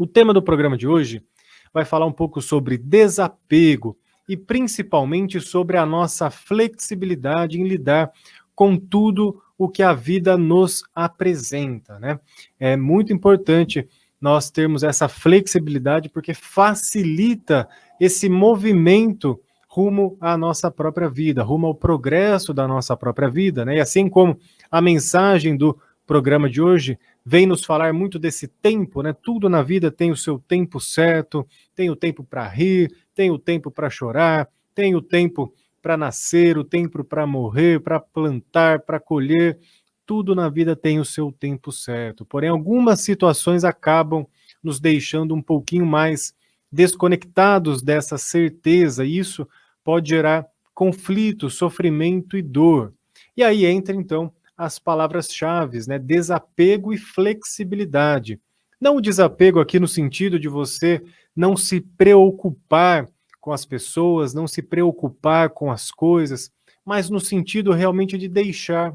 O tema do programa de hoje vai falar um pouco sobre desapego e principalmente sobre a nossa flexibilidade em lidar com tudo o que a vida nos apresenta, né? É muito importante nós termos essa flexibilidade porque facilita esse movimento rumo à nossa própria vida, rumo ao progresso da nossa própria vida, né? E assim como a mensagem do programa de hoje vem nos falar muito desse tempo, né? Tudo na vida tem o seu tempo certo, tem o tempo para rir, tem o tempo para chorar, tem o tempo para nascer, o tempo para morrer, para plantar, para colher. Tudo na vida tem o seu tempo certo. Porém, algumas situações acabam nos deixando um pouquinho mais desconectados dessa certeza, e isso pode gerar conflito, sofrimento e dor. E aí entra, então, as palavras-chave, né? Desapego e flexibilidade. Não o desapego aqui no sentido de você não se preocupar com as pessoas, não se preocupar com as coisas, mas no sentido realmente de deixar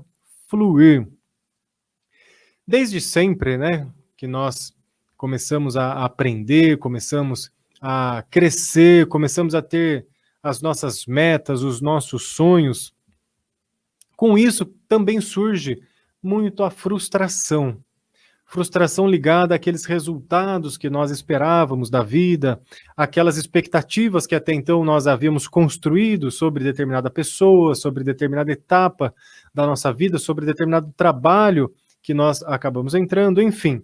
fluir. Desde sempre, né, que nós começamos a aprender, começamos a crescer, começamos a ter as nossas metas, os nossos sonhos. Com isso também surge muito a frustração. Frustração ligada àqueles resultados que nós esperávamos da vida, aquelas expectativas que até então nós havíamos construído sobre determinada pessoa, sobre determinada etapa da nossa vida, sobre determinado trabalho que nós acabamos entrando, enfim.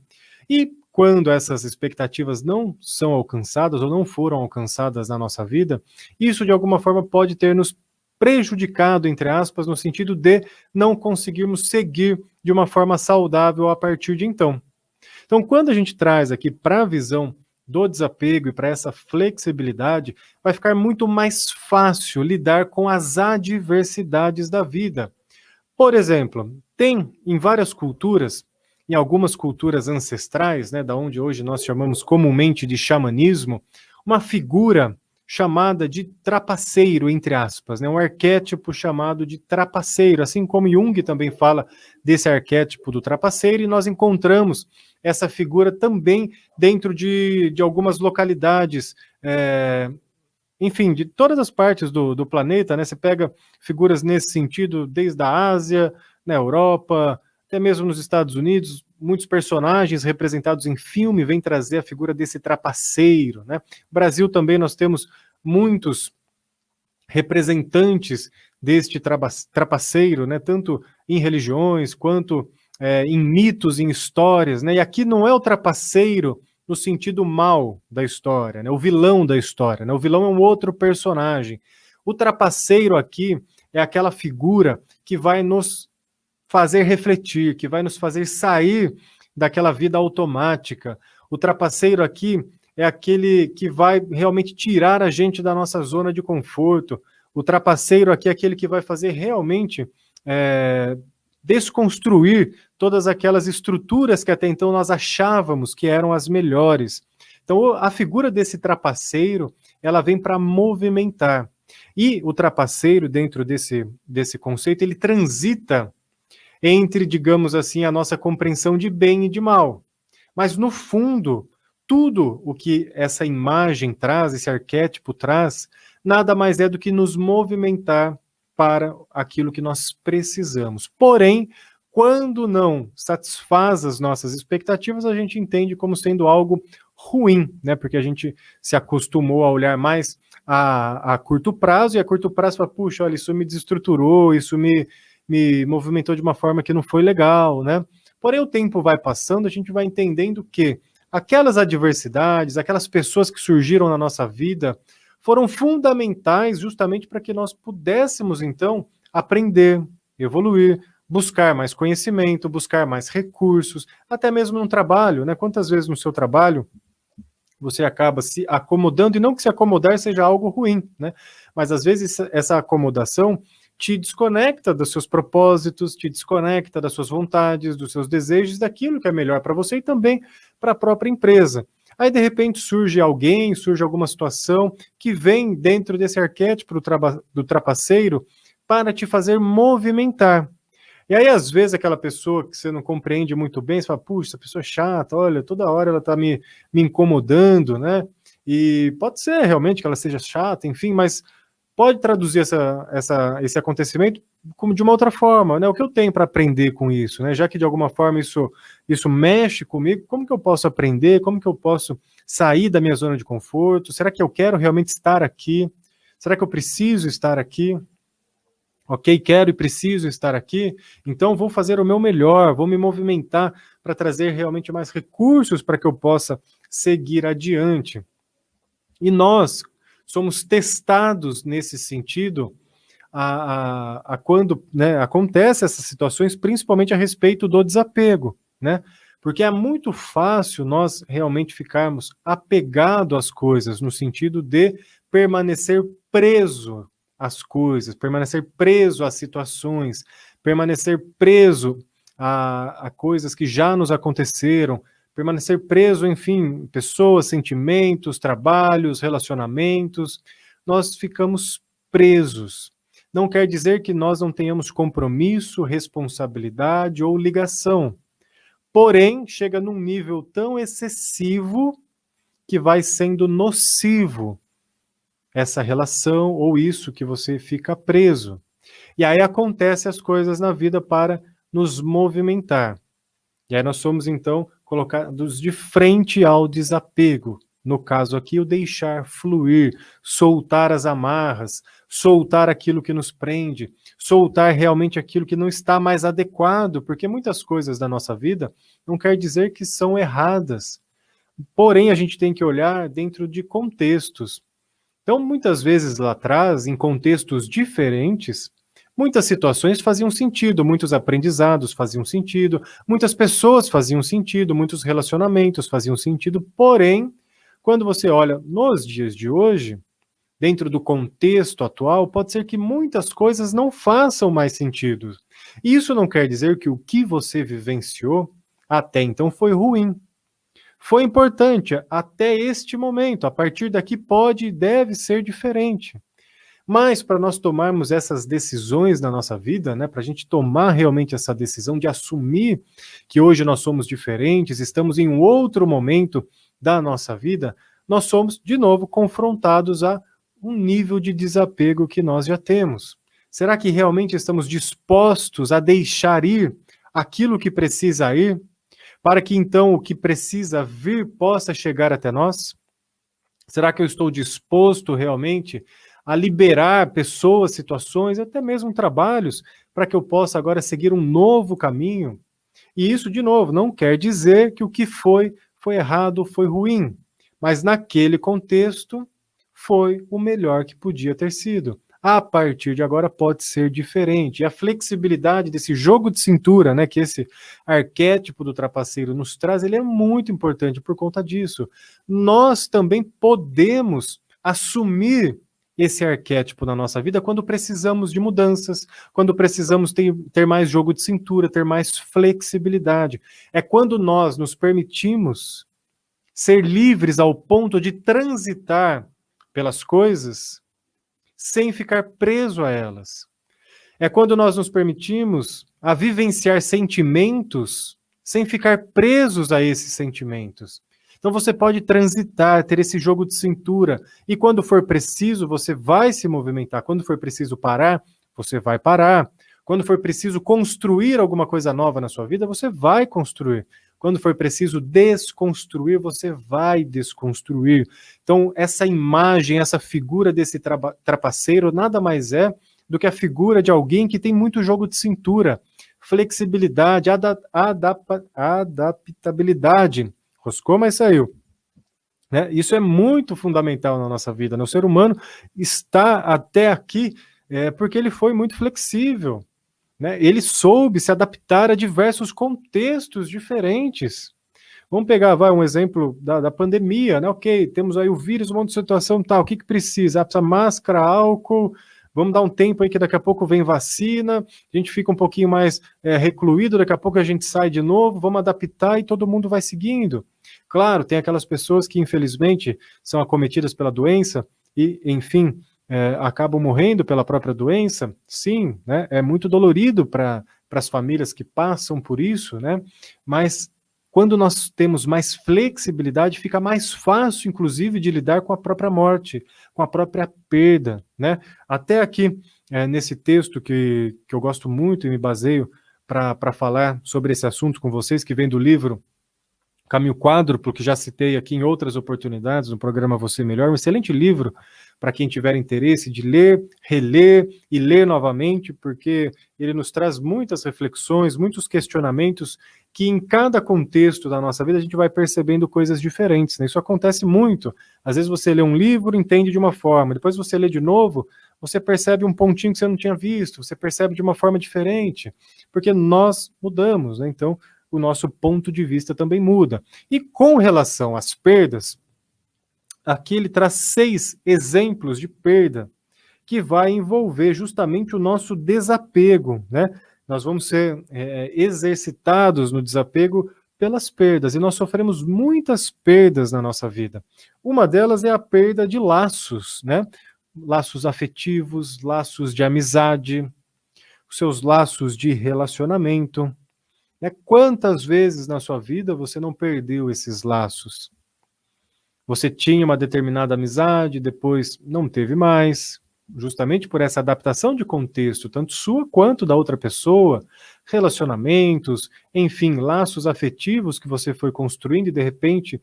E quando essas expectativas não são alcançadas ou não foram alcançadas na nossa vida, isso de alguma forma pode ter nos prejudicado, entre aspas, no sentido de não conseguirmos seguir de uma forma saudável a partir de então. Então, quando a gente traz aqui para a visão do desapego e para essa flexibilidade, vai ficar muito mais fácil lidar com as adversidades da vida. Por exemplo, tem em várias culturas, em algumas culturas ancestrais, né, da onde hoje nós chamamos comumente de xamanismo, uma figura chamada de trapaceiro, entre aspas, né? Um arquétipo chamado de trapaceiro, assim como Jung também fala desse arquétipo do trapaceiro, e nós encontramos essa figura também dentro de algumas localidades, enfim, de todas as partes do planeta, né? Você pega figuras nesse sentido desde a Ásia, na Europa, até mesmo nos Estados Unidos, muitos personagens representados em filme vêm trazer a figura desse trapaceiro, né? No Brasil também nós temos muitos representantes deste trapaceiro, né? Tanto em religiões quanto em mitos, em histórias, né? E aqui não é o trapaceiro no sentido mal da história, né? O vilão da história, né? O vilão é um outro personagem. O trapaceiro aqui é aquela figura que vai nos fazer refletir, que vai nos fazer sair daquela vida automática. O trapaceiro aqui é aquele que vai realmente tirar a gente da nossa zona de conforto. O trapaceiro aqui é aquele que vai fazer realmente desconstruir todas aquelas estruturas que até então nós achávamos que eram as melhores. Então, a figura desse trapaceiro, ela vem para movimentar. E o trapaceiro, dentro desse conceito, ele transita entre, digamos assim, a nossa compreensão de bem e de mal. Mas, no fundo, tudo o que essa imagem traz, esse arquétipo traz, nada mais é do que nos movimentar para aquilo que nós precisamos. Porém, quando não satisfaz as nossas expectativas, a gente entende como sendo algo ruim, né? Porque a gente se acostumou a olhar mais a curto prazo, e a curto prazo fala, puxa, olha, isso me desestruturou, isso me movimentou de uma forma que não foi legal, né? Porém, o tempo vai passando, a gente vai entendendo que aquelas adversidades, aquelas pessoas que surgiram na nossa vida, foram fundamentais justamente para que nós pudéssemos, então, aprender, evoluir, buscar mais conhecimento, buscar mais recursos, até mesmo no trabalho, né? Quantas vezes no seu trabalho você acaba se acomodando, e não que se acomodar seja algo ruim, né? Mas às vezes essa acomodação te desconecta dos seus propósitos, te desconecta das suas vontades, dos seus desejos, daquilo que é melhor para você e também para a própria empresa. Aí, de repente, surge alguém, surge alguma situação que vem dentro desse arquétipo do trapaceiro para te fazer movimentar. E aí, às vezes, aquela pessoa que você não compreende muito bem, você fala, puxa, essa pessoa é chata, olha, toda hora ela está me incomodando, né? E pode ser realmente que ela seja chata, enfim, mas pode traduzir esse acontecimento como de uma outra forma, né? O que eu tenho para aprender com isso, né? Já que de alguma forma isso mexe comigo, como que eu posso aprender? Como que eu posso sair da minha zona de conforto? Será que eu quero realmente estar aqui? Será que eu preciso estar aqui? Ok, quero e preciso estar aqui, então vou fazer o meu melhor, vou me movimentar para trazer realmente mais recursos para que eu possa seguir adiante. E nós somos testados nesse sentido a quando, né, acontecem essas situações, principalmente a respeito do desapego, né? Porque é muito fácil nós realmente ficarmos apegados às coisas, no sentido de permanecer preso às coisas, permanecer preso às situações, permanecer preso a coisas que já nos aconteceram, permanecer preso, enfim, pessoas, sentimentos, trabalhos, relacionamentos. Nós ficamos presos. Não quer dizer que nós não tenhamos compromisso, responsabilidade ou ligação. Porém, chega num nível tão excessivo que vai sendo nocivo essa relação ou isso que você fica preso. E aí acontecem as coisas na vida para nos movimentar. E aí nós somos, então, colocados de frente ao desapego. No caso aqui, o deixar fluir, soltar as amarras, soltar aquilo que nos prende, soltar realmente aquilo que não está mais adequado, porque muitas coisas da nossa vida não quer dizer que são erradas. Porém, a gente tem que olhar dentro de contextos. Então, muitas vezes lá atrás, em contextos diferentes, muitas situações faziam sentido, muitos aprendizados faziam sentido, muitas pessoas faziam sentido, muitos relacionamentos faziam sentido, porém, quando você olha nos dias de hoje, dentro do contexto atual, pode ser que muitas coisas não façam mais sentido. Isso não quer dizer que o que você vivenciou até então foi ruim. Foi importante até este momento, a partir daqui pode e deve ser diferente. Mas para nós tomarmos essas decisões na nossa vida, né, para a gente tomar realmente essa decisão de assumir que hoje nós somos diferentes, estamos em um outro momento da nossa vida, nós somos, de novo, confrontados a um nível de desapego que nós já temos. Será que realmente estamos dispostos a deixar ir aquilo que precisa ir, para que então o que precisa vir possa chegar até nós? Será que eu estou disposto realmente a liberar pessoas, situações, até mesmo trabalhos, para que eu possa agora seguir um novo caminho? E isso, de novo, não quer dizer que o que foi errado, foi ruim, mas naquele contexto foi o melhor que podia ter sido. A partir de agora pode ser diferente. E a flexibilidade desse jogo de cintura, né, que esse arquétipo do trapaceiro nos traz, ele é muito importante por conta disso. Nós também podemos assumir esse arquétipo na nossa vida quando precisamos de mudanças, quando precisamos ter mais jogo de cintura, ter mais flexibilidade. É quando nós nos permitimos ser livres ao ponto de transitar pelas coisas sem ficar preso a elas. É quando nós nos permitimos a vivenciar sentimentos sem ficar presos a esses sentimentos. Então você pode transitar, ter esse jogo de cintura, e quando for preciso, você vai se movimentar. Quando for preciso parar, você vai parar. Quando for preciso construir alguma coisa nova na sua vida, você vai construir. Quando for preciso desconstruir, você vai desconstruir. Então, essa imagem, essa figura desse trapaceiro nada mais é do que a figura de alguém que tem muito jogo de cintura, flexibilidade, adaptabilidade. Roscou, mas saiu. Né? Isso é muito fundamental na nossa vida. Né? O ser humano está até aqui porque ele foi muito flexível. Né? Ele soube se adaptar a diversos contextos diferentes. Vamos pegar um exemplo da pandemia, né? Ok, temos aí o vírus, um monte de situação tal, o que precisa? Precisa máscara, álcool, vamos dar um tempo aí que daqui a pouco vem vacina, a gente fica um pouquinho mais recluído, daqui a pouco a gente sai de novo, vamos adaptar e todo mundo vai seguindo. Claro, tem aquelas pessoas que infelizmente são acometidas pela doença e, enfim, acabam morrendo pela própria doença, sim, né? É muito dolorido para as famílias que passam por isso, né? Mas quando nós temos mais flexibilidade, fica mais fácil, inclusive, de lidar com a própria morte, com a própria perda, né? Até aqui, nesse texto que eu gosto muito e me baseio para falar sobre esse assunto com vocês, que vem do livro Caminho Quádruplo, que já citei aqui em outras oportunidades, no programa Você Melhor, um excelente livro para quem tiver interesse de ler, reler e ler novamente, porque ele nos traz muitas reflexões, muitos questionamentos, que em cada contexto da nossa vida a gente vai percebendo coisas diferentes, né? Isso acontece muito. Às vezes você lê um livro, entende de uma forma, depois você lê de novo, você percebe um pontinho que você não tinha visto, você percebe de uma forma diferente, porque nós mudamos, né? Então, o nosso ponto de vista também muda. E com relação às perdas, aqui ele traz 6 exemplos de perda que vai envolver justamente o nosso desapego, né? Nós vamos ser exercitados no desapego pelas perdas, e nós sofremos muitas perdas na nossa vida. Uma delas é a perda de laços, né? Laços afetivos, laços de amizade, os seus laços de relacionamento. Né? Quantas vezes na sua vida você não perdeu esses laços? Você tinha uma determinada amizade, depois não teve mais, justamente por essa adaptação de contexto, tanto sua quanto da outra pessoa, relacionamentos, enfim, laços afetivos que você foi construindo e de repente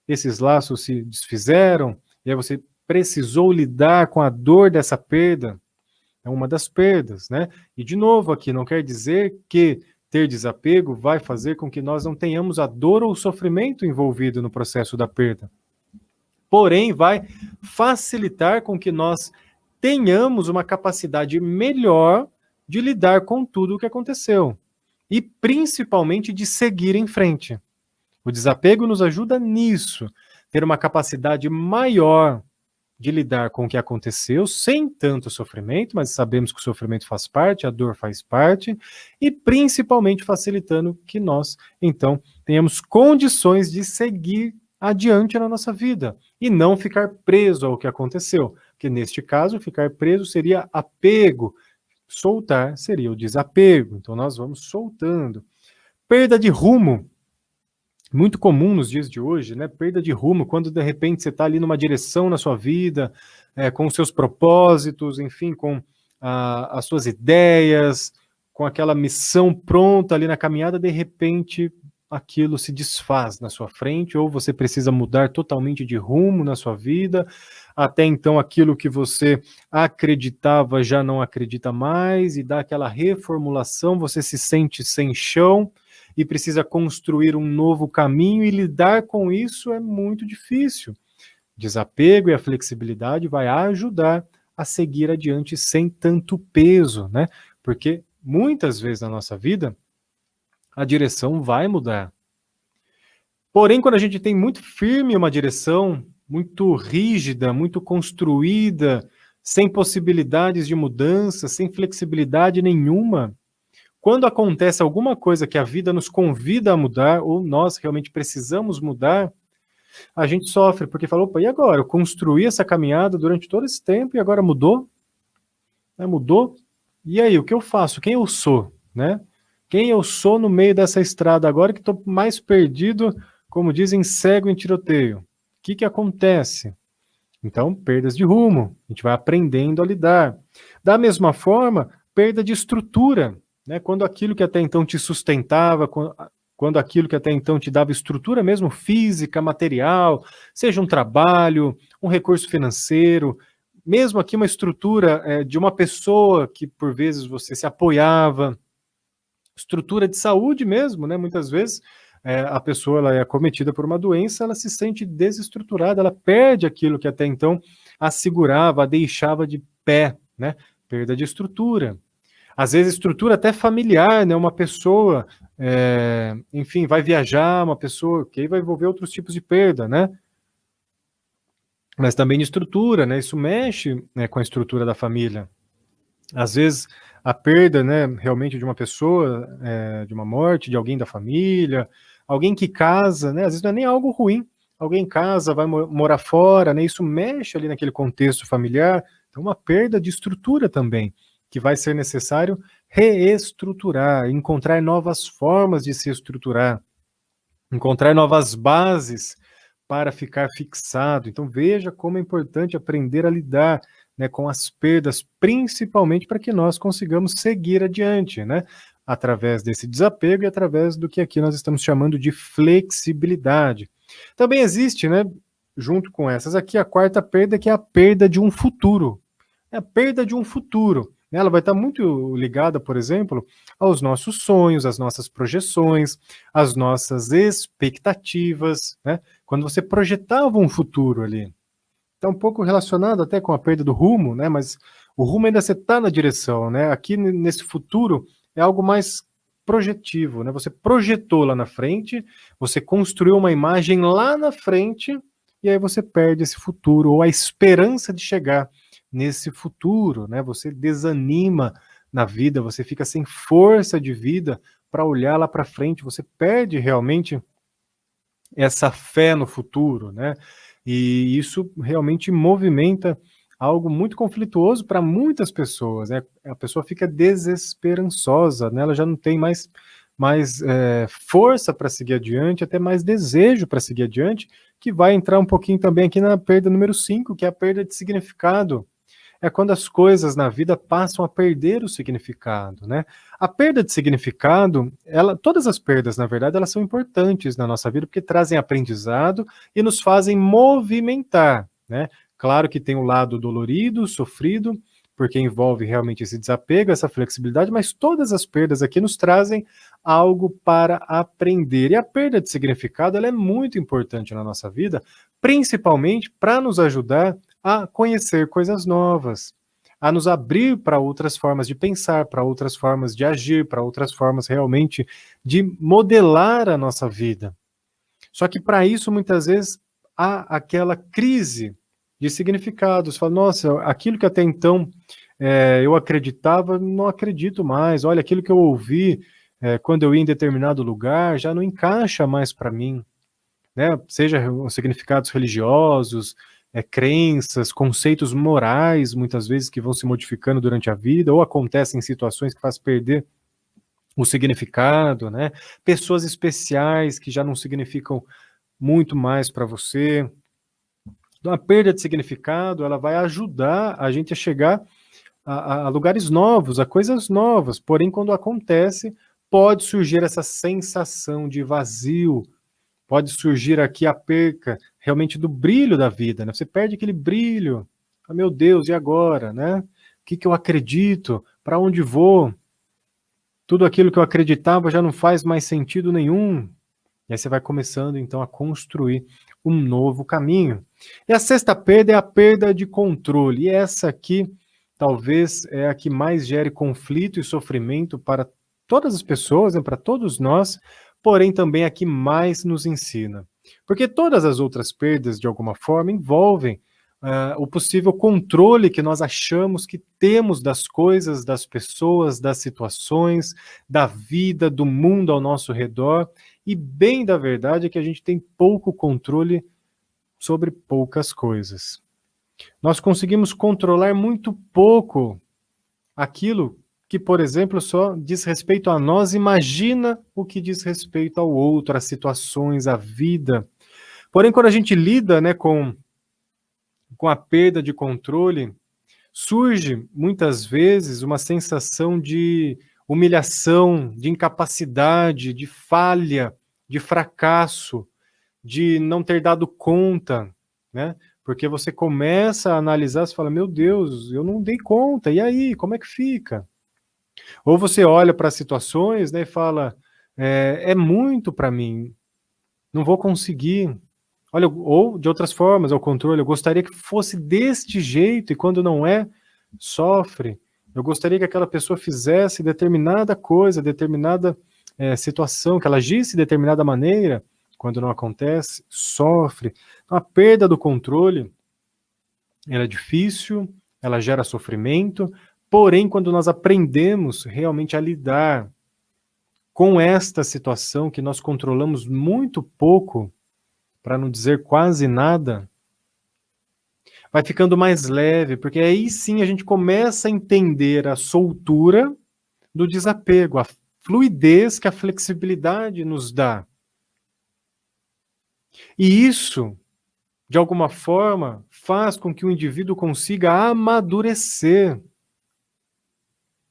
esses laços se desfizeram, e aí você precisou lidar com a dor dessa perda. É uma das perdas, né? E de novo aqui, não quer dizer que ter desapego vai fazer com que nós não tenhamos a dor ou o sofrimento envolvido no processo da perda. Porém, vai facilitar com que nós tenhamos uma capacidade melhor de lidar com tudo o que aconteceu. E principalmente de seguir em frente. O desapego nos ajuda nisso, ter uma capacidade maior de lidar com o que aconteceu, sem tanto sofrimento, mas sabemos que o sofrimento faz parte, a dor faz parte, e principalmente facilitando que nós, então, tenhamos condições de seguir adiante na nossa vida, e não ficar preso ao que aconteceu, que neste caso, ficar preso seria apego, soltar seria o desapego, então nós vamos soltando. Perda de rumo, muito comum nos dias de hoje, né? Perda de rumo, quando de repente você está ali numa direção na sua vida, com os seus propósitos, enfim, com as suas ideias, com aquela missão pronta ali na caminhada, de repente aquilo se desfaz na sua frente, ou você precisa mudar totalmente de rumo na sua vida, até então aquilo que você acreditava já não acredita mais, e dá aquela reformulação, você se sente sem chão, e precisa construir um novo caminho, e lidar com isso é muito difícil. Desapego e a flexibilidade vai ajudar a seguir adiante sem tanto peso, né? Porque muitas vezes na nossa vida a direção vai mudar. Porém, quando a gente tem muito firme uma direção, muito rígida, muito construída, sem possibilidades de mudança, sem flexibilidade nenhuma, quando acontece alguma coisa que a vida nos convida a mudar, ou nós realmente precisamos mudar, a gente sofre, porque fala, opa, e agora? Eu construí essa caminhada durante todo esse tempo e agora mudou? Mudou? E aí, o que eu faço? Quem eu sou? Né? Quem eu sou no meio dessa estrada agora que estou mais perdido, como dizem, cego em tiroteio? O que acontece? Então, perdas de rumo. A gente vai aprendendo a lidar. Da mesma forma, perda de estrutura. Né? Quando aquilo que até então te sustentava, quando aquilo que até então te dava estrutura mesmo física, material, seja um trabalho, um recurso financeiro, mesmo aqui uma estrutura de uma pessoa que por vezes você se apoiava, estrutura de saúde mesmo, né? Muitas vezes a pessoa ela é acometida por uma doença, ela se sente desestruturada, ela perde aquilo que até então a segurava, a deixava de pé, né? Perda de estrutura. Às vezes estrutura até familiar, né? Uma pessoa, enfim, vai viajar, uma pessoa que aí vai envolver outros tipos de perda, né? Mas também de estrutura, né? Isso mexe, né, com a estrutura da família. Às vezes a perda, né, realmente de uma pessoa, de uma morte, de alguém da família, alguém que casa, né? Às vezes não é nem algo ruim. Alguém casa, vai morar fora, né? Isso mexe ali naquele contexto familiar, Então, uma perda de estrutura também, que vai ser necessário reestruturar, encontrar novas formas de se estruturar, encontrar novas bases para ficar fixado. Então, veja como é importante aprender a lidar, né, com as perdas, principalmente para que nós consigamos seguir adiante, né, através desse desapego e através do que aqui nós estamos chamando de flexibilidade. Também existe, né, junto com essas aqui, a quarta perda, que é a perda de um futuro. É a perda de um futuro. Ela vai estar muito ligada, por exemplo, aos nossos sonhos, às nossas projeções, às nossas expectativas, né? Quando você projetava um futuro ali. Está um pouco relacionado até com a perda do rumo, né? Mas o rumo ainda você está na direção, né? Aqui nesse futuro é algo mais projetivo, né? Você projetou lá na frente, você construiu uma imagem lá na frente, e aí você perde esse futuro, ou a esperança de chegar nesse futuro, né? Você desanima na vida, você fica sem força de vida para olhar lá para frente, você perde realmente essa fé no futuro, né? E isso realmente movimenta algo muito conflituoso para muitas pessoas, né? A pessoa fica desesperançosa, né? Ela já não tem mais força para seguir adiante, até mais desejo para seguir adiante, que vai entrar um pouquinho também aqui na perda número 5, que é a perda de significado. É quando as coisas na vida passam a perder o significado, né? A perda de significado, todas as perdas, na verdade, elas são importantes na nossa vida porque trazem aprendizado e nos fazem movimentar, né? Claro que tem o lado dolorido, sofrido, porque envolve realmente esse desapego, essa flexibilidade, mas todas as perdas aqui nos trazem algo para aprender. E a perda de significado, ela é muito importante na nossa vida, principalmente para nos ajudar a conhecer coisas novas, a nos abrir para outras formas de pensar, para outras formas de agir, para outras formas realmente de modelar a nossa vida. Só que para isso, muitas vezes, há aquela crise de significados. Fala, nossa, aquilo que até então eu acreditava, não acredito mais. Olha, aquilo que eu ouvi quando eu ia em determinado lugar já não encaixa mais para mim, né? Seja os significados religiosos, crenças, conceitos morais, muitas vezes, que vão se modificando durante a vida, ou acontecem em situações que faz perder o significado, né? Pessoas especiais que já não significam muito mais para você. Então, a perda de significado, ela vai ajudar a gente a chegar a lugares novos, a coisas novas. Porém, quando acontece, pode surgir essa sensação de vazio, pode surgir aqui a perca realmente do brilho da vida, né? Você perde aquele brilho. Ah, meu Deus, e agora, né? O que eu acredito? Para onde vou? Tudo aquilo que eu acreditava já não faz mais sentido nenhum. E aí você vai começando, então, a construir um novo caminho. E a sexta perda é a perda de controle. E essa aqui, talvez, é a que mais gere conflito e sofrimento para todas as pessoas, né, para todos nós, porém também a que mais nos ensina. Porque todas as outras perdas, de alguma forma, envolvem o possível controle que nós achamos que temos das coisas, das pessoas, das situações, da vida, do mundo ao nosso redor. E bem da verdade é que a gente tem pouco controle sobre poucas coisas. Nós conseguimos controlar muito pouco aquilo que, por exemplo, só diz respeito a nós. Imagina o que diz respeito ao outro, às situações, à vida. Porém, quando a gente lida, né, com a perda de controle, surge muitas vezes uma sensação de humilhação, de incapacidade, de falha, de fracasso, de não ter dado conta, né? Porque você começa a analisar, você fala, meu Deus, eu não dei conta, e aí, como é que fica? Ou você olha para as situações, né, e fala, é muito para mim, não vou conseguir. Olha, ou de outras formas, ao controle, eu gostaria que fosse deste jeito, e quando não é, sofre. Eu gostaria que aquela pessoa fizesse determinada coisa, determinada situação, que ela agisse de determinada maneira, quando não acontece, sofre. Então, a perda do controle, ela é difícil, ela gera sofrimento, porém, quando nós aprendemos realmente a lidar com esta situação que nós controlamos muito pouco, para não dizer quase nada, vai ficando mais leve, porque aí sim a gente começa a entender a soltura do desapego, a fluidez que a flexibilidade nos dá. E isso, de alguma forma, faz com que o indivíduo consiga amadurecer,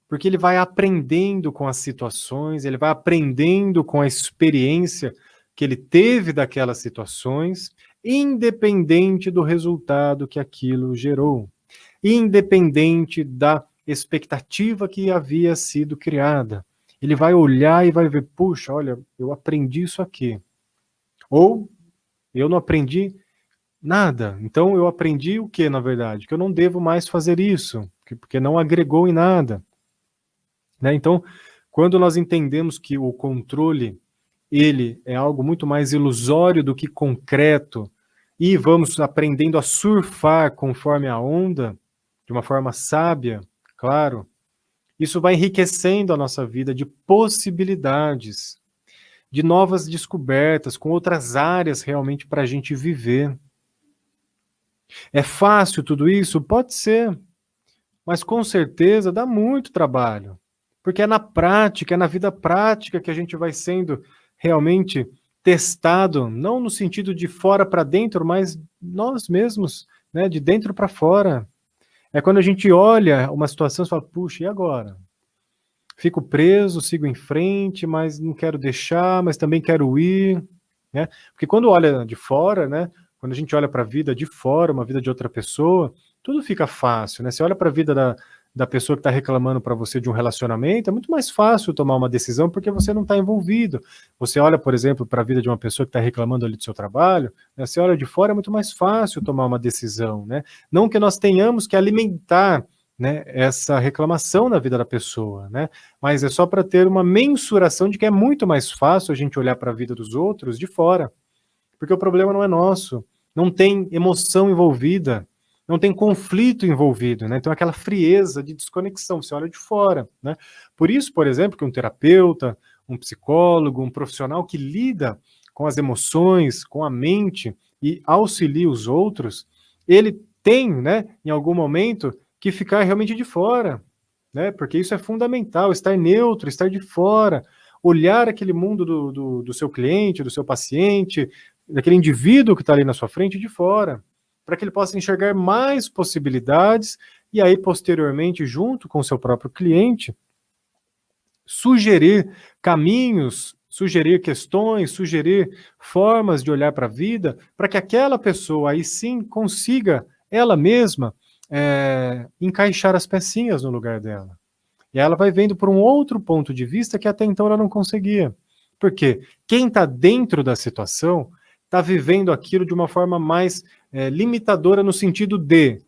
porque ele vai aprendendo com as situações, ele vai aprendendo com a experiência que ele teve daquelas situações, independente do resultado que aquilo gerou, independente da expectativa que havia sido criada. Ele vai olhar e vai ver, puxa, olha, eu aprendi isso aqui. Ou eu não aprendi nada. Então eu aprendi o que, na verdade? Que eu não devo mais fazer isso, porque não agregou em nada. Né? Então, quando nós entendemos que o controle ele é algo muito mais ilusório do que concreto, e vamos aprendendo a surfar conforme a onda, de uma forma sábia, claro, isso vai enriquecendo a nossa vida de possibilidades, de novas descobertas, com outras áreas realmente para a gente viver. É fácil tudo isso? Pode ser, mas com certeza dá muito trabalho, porque é na prática, é na vida prática que a gente vai sendo realmente testado, não no sentido de fora para dentro, mas nós mesmos, né, de dentro para fora. É quando a gente olha uma situação e fala, puxa, e agora? Fico preso, sigo em frente, mas não quero deixar, mas também quero ir, né? Porque quando olha de fora, né, quando a gente olha para a vida de fora, uma vida de outra pessoa, tudo fica fácil, né? Você olha para a vida da pessoa que está reclamando para você de um relacionamento, é muito mais fácil tomar uma decisão porque você não está envolvido. Você olha, por exemplo, para a vida de uma pessoa que está reclamando ali do seu trabalho, né? Você olha de fora, é muito mais fácil tomar uma decisão, né? Não que nós tenhamos que alimentar, né, essa reclamação na vida da pessoa, né? Mas é só para ter uma mensuração de que é muito mais fácil a gente olhar para a vida dos outros de fora, porque o problema não é nosso, não tem emoção envolvida, não tem conflito envolvido, né? Então aquela frieza de desconexão, você olha de fora, né? Por isso, por exemplo, que um terapeuta, um psicólogo, um profissional que lida com as emoções, com a mente e auxilia os outros, ele tem, né, em algum momento, que ficar realmente de fora, né? Porque isso é fundamental, estar neutro, estar de fora, olhar aquele mundo do seu cliente, do seu paciente, daquele indivíduo que está ali na sua frente de fora, para que ele possa enxergar mais possibilidades e aí, posteriormente, junto com o seu próprio cliente, sugerir caminhos, sugerir questões, sugerir formas de olhar para a vida, para que aquela pessoa aí sim consiga, ela mesma, encaixar as pecinhas no lugar dela. E ela vai vendo por um outro ponto de vista que até então ela não conseguia. Porque quem está dentro da situação está vivendo aquilo de uma forma mais limitadora no sentido de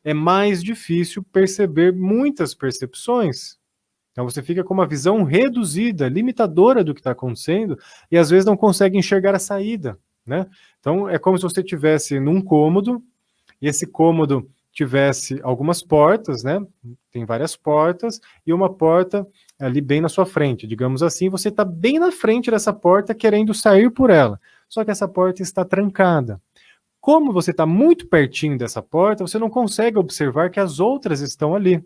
é mais difícil perceber muitas percepções. Então você fica com uma visão reduzida, limitadora do que está acontecendo e às vezes não consegue enxergar a saída, né? Então é como se você estivesse num cômodo e esse cômodo tivesse algumas portas, né? Tem várias portas e uma porta ali bem na sua frente, digamos assim, você está bem na frente dessa porta querendo sair por ela, só que essa porta está trancada. Como você está muito pertinho dessa porta, você não consegue observar que as outras estão ali.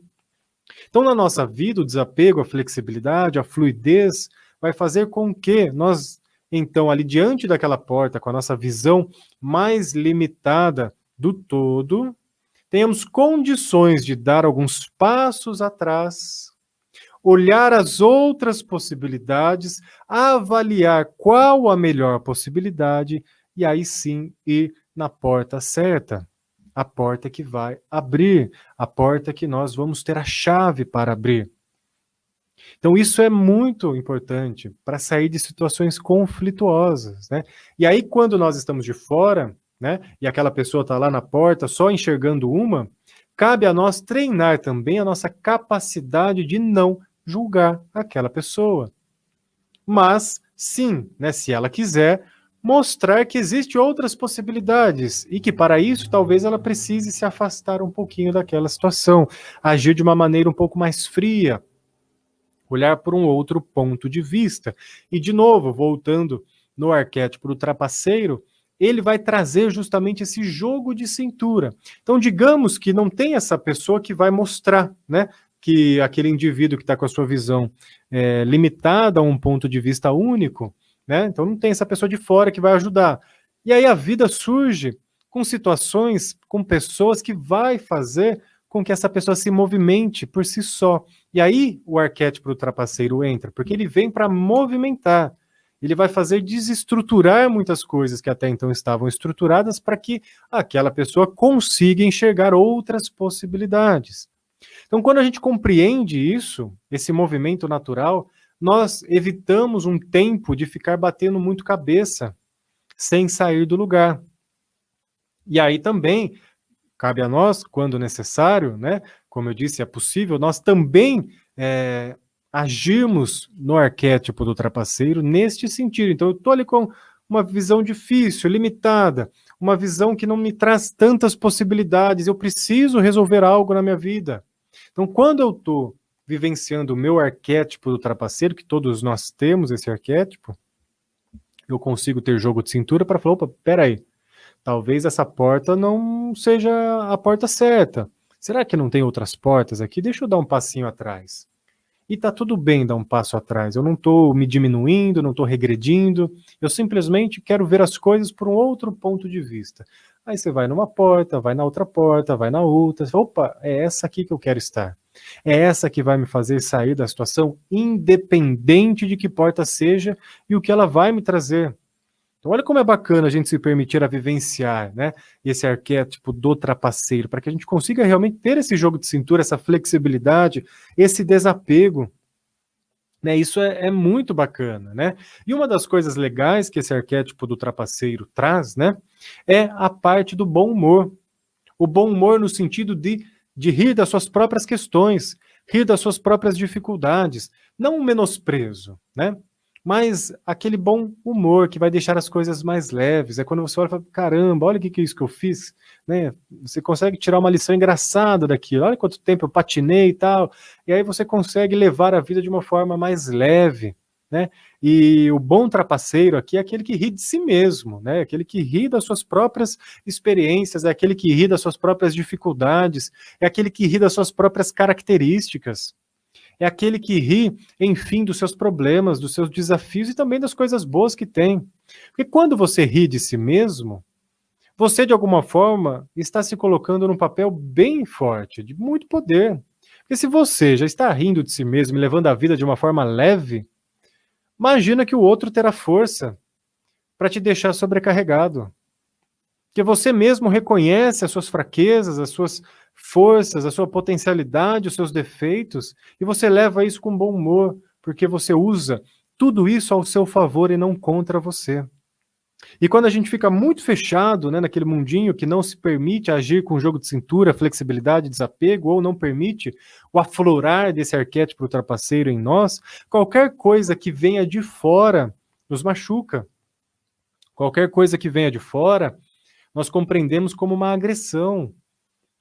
Então, na nossa vida, o desapego, a flexibilidade, a fluidez vai fazer com que nós, então, ali diante daquela porta, com a nossa visão mais limitada do todo, tenhamos condições de dar alguns passos atrás, olhar as outras possibilidades, avaliar qual a melhor possibilidade e aí sim ir na porta certa. A porta que vai abrir, a porta que nós vamos ter a chave para abrir. Então isso é muito importante para sair de situações conflituosas, né? E aí quando nós estamos de fora, né, e aquela pessoa está lá na porta só enxergando uma, cabe a nós treinar também a nossa capacidade de não julgar aquela pessoa. Mas sim, né, se ela quiser, mostrar que existem outras possibilidades e que para isso talvez ela precise se afastar um pouquinho daquela situação, agir de uma maneira um pouco mais fria, olhar por um outro ponto de vista. E de novo, voltando no arquétipo do trapaceiro, ele vai trazer justamente esse jogo de cintura. Então, digamos que não tem essa pessoa que vai mostrar, né, que aquele indivíduo que está com a sua visão limitada a um ponto de vista único, né, então não tem essa pessoa de fora que vai ajudar. E aí a vida surge com situações, com pessoas que vai fazer com que essa pessoa se movimente por si só. E aí o arquétipo do trapaceiro entra, porque ele vem para movimentar. Ele vai fazer desestruturar muitas coisas que até então estavam estruturadas para que aquela pessoa consiga enxergar outras possibilidades. Então, quando a gente compreende isso, esse movimento natural, nós evitamos um tempo de ficar batendo muito cabeça sem sair do lugar. E aí também cabe a nós, quando necessário, né? Como eu disse, é possível, nós também agirmos no arquétipo do trapaceiro neste sentido. Então, eu estou ali com uma visão difícil, limitada, uma visão que não me traz tantas possibilidades, eu preciso resolver algo na minha vida. Então, quando eu estou vivenciando o meu arquétipo do trapaceiro, que todos nós temos esse arquétipo, eu consigo ter jogo de cintura para falar, opa, peraí, talvez essa porta não seja a porta certa. Será que não tem outras portas aqui? Deixa eu dar um passinho atrás. E tá tudo bem dar um passo atrás. Eu não estou me diminuindo, não estou regredindo. Eu simplesmente quero ver as coisas por um outro ponto de vista. Aí você vai numa porta, vai na outra porta, vai na outra. Você fala, opa, é essa aqui que eu quero estar. É essa que vai me fazer sair da situação, independente de que porta seja e o que ela vai me trazer. Então, olha como é bacana a gente se permitir a vivenciar, né, esse arquétipo do trapaceiro, para que a gente consiga realmente ter esse jogo de cintura, essa flexibilidade, esse desapego. Né, isso é muito bacana, né? E uma das coisas legais que esse arquétipo do trapaceiro traz, né, é a parte do bom humor. O bom humor no sentido de rir das suas próprias questões, rir das suas próprias dificuldades, não um menosprezo, né? Mas aquele bom humor que vai deixar as coisas mais leves. É quando você olha e fala, caramba, olha o que é isso que eu fiz, né? Você consegue tirar uma lição engraçada daquilo. Olha quanto tempo eu patinei e tal. E aí você consegue levar a vida de uma forma mais leve, né? E o bom trapaceiro aqui é aquele que ri de si mesmo, né? Aquele que ri das suas próprias experiências, é aquele que ri das suas próprias dificuldades, é aquele que ri das suas próprias características. É aquele que ri, enfim, dos seus problemas, dos seus desafios e também das coisas boas que tem. Porque quando você ri de si mesmo, você, de alguma forma, está se colocando num papel bem forte, de muito poder. Porque se você já está rindo de si mesmo e levando a vida de uma forma leve, imagina que o outro terá força para te deixar sobrecarregado. Porque você mesmo reconhece as suas fraquezas, as suas forças, a sua potencialidade, os seus defeitos, e você leva isso com bom humor, porque você usa tudo isso ao seu favor e não contra você. E quando a gente fica muito fechado, né, naquele mundinho que não se permite agir com jogo de cintura, flexibilidade, desapego, ou não permite o aflorar desse arquétipo trapaceiro em nós, qualquer coisa que venha de fora nos machuca. Qualquer coisa que venha de fora, nós compreendemos como uma agressão,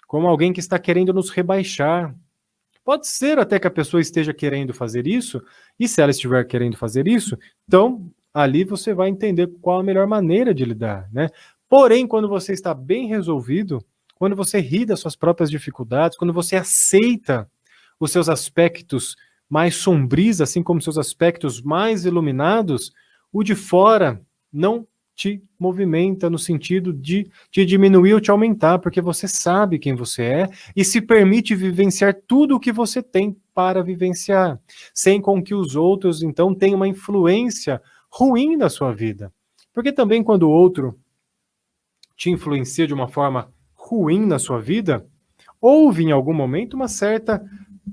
como alguém que está querendo nos rebaixar. Pode ser até que a pessoa esteja querendo fazer isso, e se ela estiver querendo fazer isso, então ali você vai entender qual a melhor maneira de lidar, né? Porém, quando você está bem resolvido, quando você ri das suas próprias dificuldades, quando você aceita os seus aspectos mais sombrios, assim como seus aspectos mais iluminados, o de fora não te movimenta no sentido de te diminuir ou te aumentar, porque você sabe quem você é e se permite vivenciar tudo o que você tem para vivenciar, sem com que os outros, então, tenham uma influência ruim na sua vida. Porque também quando o outro te influencia de uma forma ruim na sua vida, houve em algum momento uma certa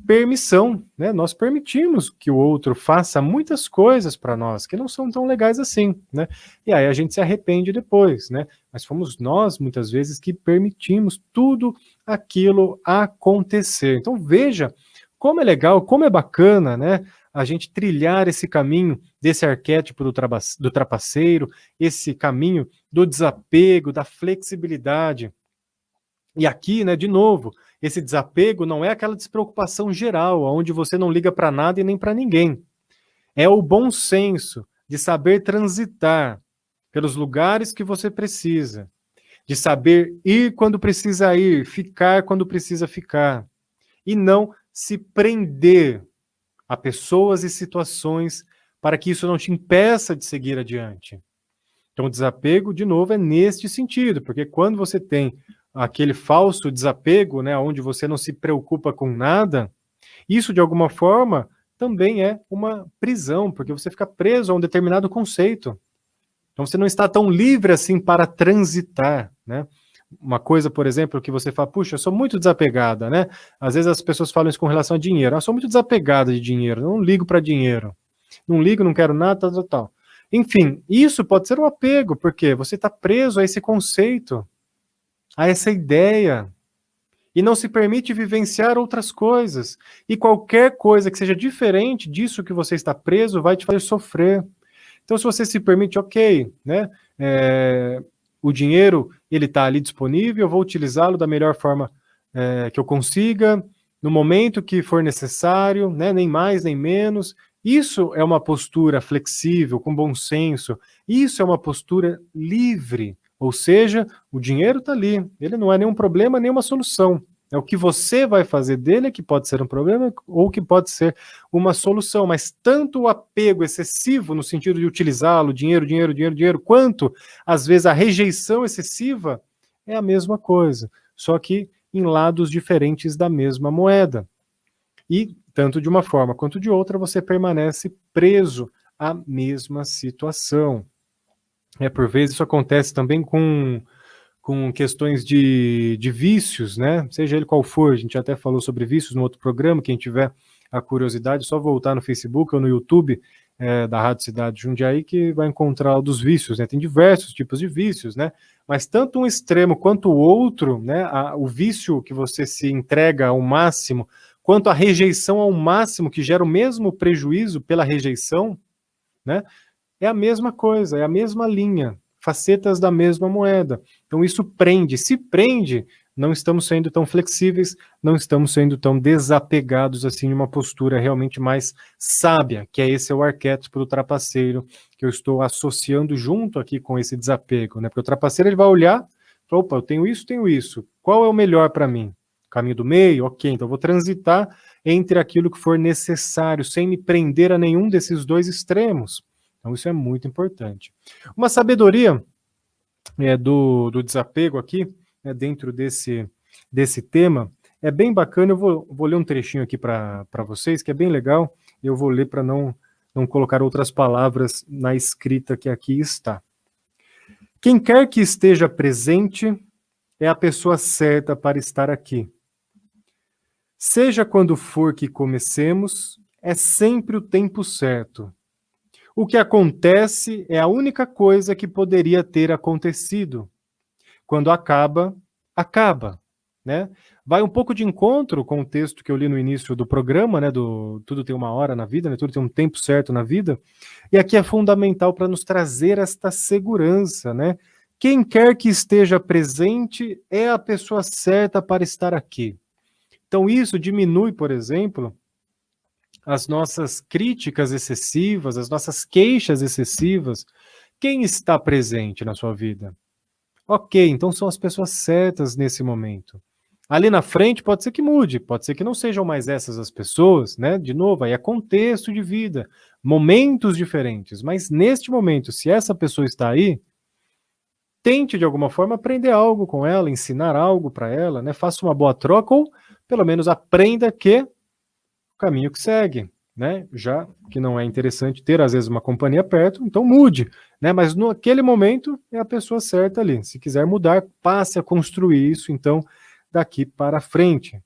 permissão, né? Nós permitimos que o outro faça muitas coisas para nós que não são tão legais assim, né? E aí a gente se arrepende depois, né? Mas fomos nós, muitas vezes, que permitimos tudo aquilo acontecer. Então veja como é legal, como é bacana, né? A gente trilhar esse caminho desse arquétipo do trapaceiro, esse caminho do desapego, da flexibilidade. E aqui, né, de novo, esse desapego não é aquela despreocupação geral, onde você não liga para nada e nem para ninguém. É o bom senso de saber transitar pelos lugares que você precisa, de saber ir quando precisa ir, ficar quando precisa ficar, e não se prender a pessoas e situações para que isso não te impeça de seguir adiante. Então, o desapego, de novo, é neste sentido, porque quando você tem aquele falso desapego, né, onde você não se preocupa com nada, isso, de alguma forma, também é uma prisão, porque você fica preso a um determinado conceito. Então, você não está tão livre assim para transitar, né? Uma coisa, por exemplo, que você fala, puxa, eu sou muito desapegada, né? Às vezes as pessoas falam isso com relação a dinheiro. Eu sou muito desapegada de dinheiro, eu não ligo para dinheiro. Não ligo, não quero nada, tal, tal, tal. Enfim, isso pode ser um apego, porque você está preso a esse conceito, a essa ideia, e não se permite vivenciar outras coisas. E qualquer coisa que seja diferente disso que você está preso vai te fazer sofrer. Então, se você se permite, ok, né? O dinheiro, ele está ali disponível, eu vou utilizá-lo da melhor forma que eu consiga, no momento que for necessário, né? Nem mais, nem menos. Isso é uma postura flexível, com bom senso. Isso é uma postura livre. Ou seja, o dinheiro está ali. Ele não é nenhum problema, nenhuma solução. É o que você vai fazer dele que pode ser um problema ou que pode ser uma solução. Mas tanto o apego excessivo, no sentido de utilizá-lo, dinheiro, dinheiro, dinheiro, dinheiro, quanto, às vezes, a rejeição excessiva, é a mesma coisa. Só que em lados diferentes da mesma moeda. E, tanto de uma forma quanto de outra, você permanece preso à mesma situação. Por vezes isso acontece também com questões de vícios, né? Seja ele qual for, a gente até falou sobre vícios no outro programa, quem tiver a curiosidade, é só voltar no Facebook ou no YouTube da Rádio Cidade Jundiaí que vai encontrar o dos vícios, né? Tem diversos tipos de vícios, né? Mas tanto um extremo quanto o outro, né? O vício que você se entrega ao máximo, quanto a rejeição ao máximo, que gera o mesmo prejuízo pela rejeição, né? É a mesma coisa, é a mesma linha, facetas da mesma moeda. Então isso prende. Se prende, não estamos sendo tão flexíveis, não estamos sendo tão desapegados assim, numa postura realmente mais sábia, que é esse o arquétipo do trapaceiro, que eu estou associando junto aqui com esse desapego, né? Porque o trapaceiro ele vai olhar, opa, eu tenho isso, qual é o melhor para mim? Caminho do meio? Ok, então eu vou transitar entre aquilo que for necessário, sem me prender a nenhum desses dois extremos. Então isso é muito importante. Uma sabedoria do desapego aqui, dentro desse tema, é bem bacana. Eu vou ler um trechinho aqui para vocês, que é bem legal. Eu vou ler para não colocar outras palavras na escrita que aqui está. Quem quer que esteja presente é a pessoa certa para estar aqui. Seja quando for que comecemos, é sempre o tempo certo. O que acontece é a única coisa que poderia ter acontecido. Quando acaba, acaba, né? Vai um pouco de encontro com o texto que eu li no início do programa, né? Do tudo tem uma hora na vida, né? Tudo tem um tempo certo na vida. E aqui é fundamental para nos trazer esta segurança, né? Quem quer que esteja presente é a pessoa certa para estar aqui. Então isso diminui, por exemplo, as nossas críticas excessivas, as nossas queixas excessivas. Quem está presente na sua vida? Ok, então são as pessoas certas nesse momento. Ali na frente pode ser que mude, pode ser que não sejam mais essas as pessoas, né? De novo, aí é contexto de vida, momentos diferentes, mas neste momento, se essa pessoa está aí, tente de alguma forma aprender algo com ela, ensinar algo para ela, né? Faça uma boa troca ou pelo menos aprenda que o caminho que segue, né? Já que não é interessante ter às vezes uma companhia perto, então mude, né? Mas naquele momento é a pessoa certa ali. Se quiser mudar, passe a construir isso então daqui para frente.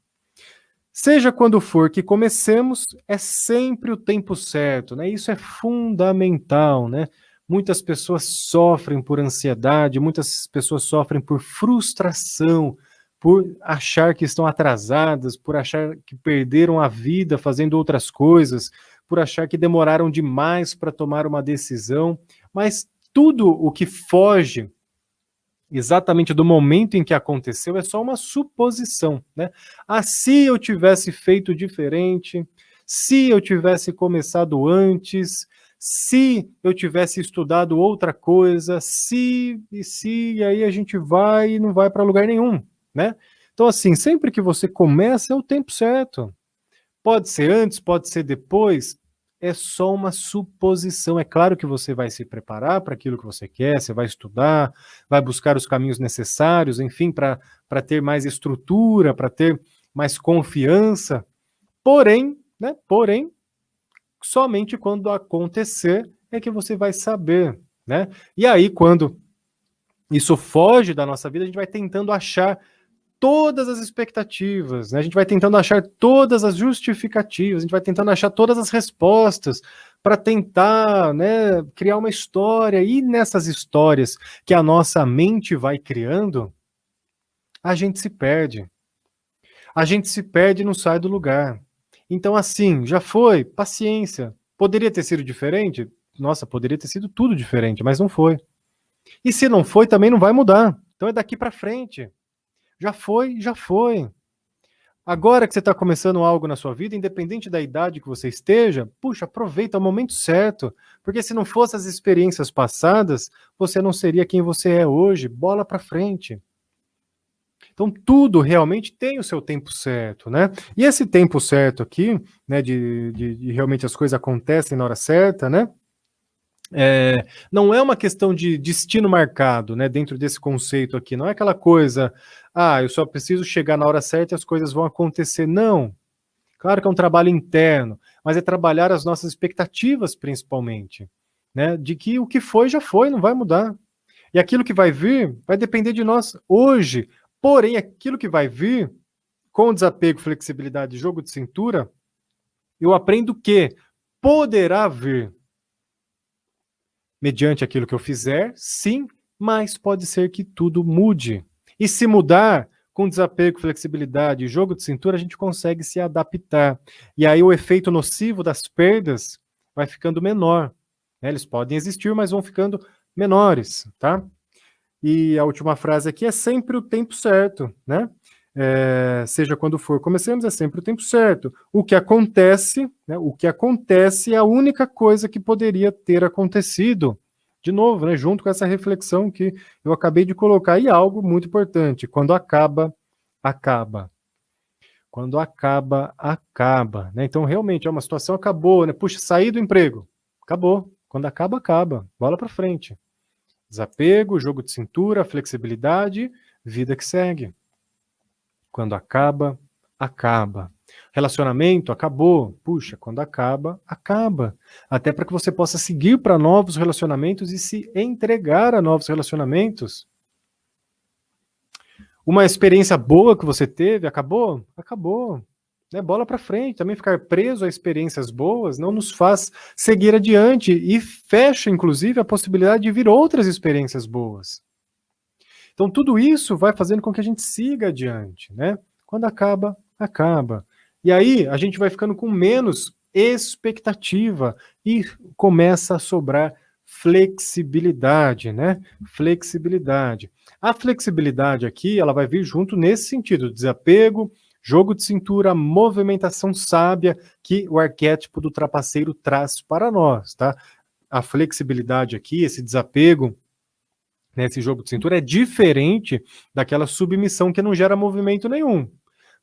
Seja quando for que comecemos, é sempre o tempo certo, né? Isso é fundamental, né? Muitas pessoas sofrem por ansiedade, muitas pessoas sofrem por frustração, por achar que estão atrasadas, por achar que perderam a vida fazendo outras coisas, por achar que demoraram demais para tomar uma decisão, mas tudo o que foge exatamente do momento em que aconteceu é só uma suposição, né? Ah, se eu tivesse feito diferente, se eu tivesse começado antes, se eu tivesse estudado outra coisa, e aí a gente vai e não vai para lugar nenhum, né? Então, assim, sempre que você começa é o tempo certo. Pode ser antes, pode ser depois, é só uma suposição. É claro que você vai se preparar para aquilo que você quer, você vai estudar, vai buscar os caminhos necessários, enfim, para ter mais estrutura, para ter mais confiança. Porém, né? Porém, somente quando acontecer é que você vai saber, né? E aí, quando isso foge da nossa vida, a gente vai tentando achar todas as expectativas, né? A gente vai tentando achar todas as justificativas, a gente vai tentando achar todas as respostas para tentar, né, criar uma história. E nessas histórias que a nossa mente vai criando, a gente se perde. A gente se perde e não sai do lugar. Então, assim, já foi, paciência. Poderia ter sido diferente? Nossa, poderia ter sido tudo diferente, mas não foi. E se não foi, também não vai mudar. Então é daqui para frente. Já foi, já foi. Agora que você está começando algo na sua vida, independente da idade que você esteja, puxa, aproveita o momento certo. Porque se não fossem as experiências passadas, você não seria quem você é hoje. Bola para frente. Então, tudo realmente tem o seu tempo certo, né? E esse tempo certo aqui, né, de realmente as coisas acontecem na hora certa, né? Não é uma questão de destino marcado, né, dentro desse conceito aqui. Não é aquela coisa, eu só preciso chegar na hora certa e as coisas vão acontecer. Não. Claro que é um trabalho interno, mas é trabalhar as nossas expectativas, principalmente, né? De que o que foi já foi, não vai mudar. E aquilo que vai vir vai depender de nós hoje. Porém, aquilo que vai vir, com desapego, flexibilidade e jogo de cintura, eu aprendo que poderá vir mediante aquilo que eu fizer, sim, mas pode ser que tudo mude. E se mudar, com desapego, flexibilidade e jogo de cintura, a gente consegue se adaptar. E aí o efeito nocivo das perdas vai ficando menor. Né? Eles podem existir, mas vão ficando menores, tá? E a última frase aqui é sempre o tempo certo, né? Seja quando for, comecemos, é sempre o tempo certo. O que acontece, né? O que acontece é a única coisa que poderia ter acontecido. De novo, né? Junto com essa reflexão que eu acabei de colocar. E algo muito importante: quando acaba, acaba. Quando acaba, acaba. Né? Então, realmente, é uma situação, acabou, né? Puxa, saí do emprego. Acabou. Quando acaba, acaba. Bola para frente. Desapego, jogo de cintura, flexibilidade, vida que segue. Quando acaba, acaba. Relacionamento acabou. Puxa, quando acaba, acaba. Até para que você possa seguir para novos relacionamentos e se entregar a novos relacionamentos. Uma experiência boa que você teve, acabou? Acabou. Né? Bola para frente. Também ficar preso a experiências boas não nos faz seguir adiante e fecha, inclusive, a possibilidade de vir outras experiências boas. Então, tudo isso vai fazendo com que a gente siga adiante, né? Quando acaba, acaba. E aí, a gente vai ficando com menos expectativa e começa a sobrar flexibilidade, né? Flexibilidade. A flexibilidade aqui, ela vai vir junto nesse sentido, desapego, jogo de cintura, movimentação sábia que o arquétipo do trapaceiro traz para nós, tá? A flexibilidade aqui, esse desapego, né, esse jogo de cintura é diferente daquela submissão que não gera movimento nenhum,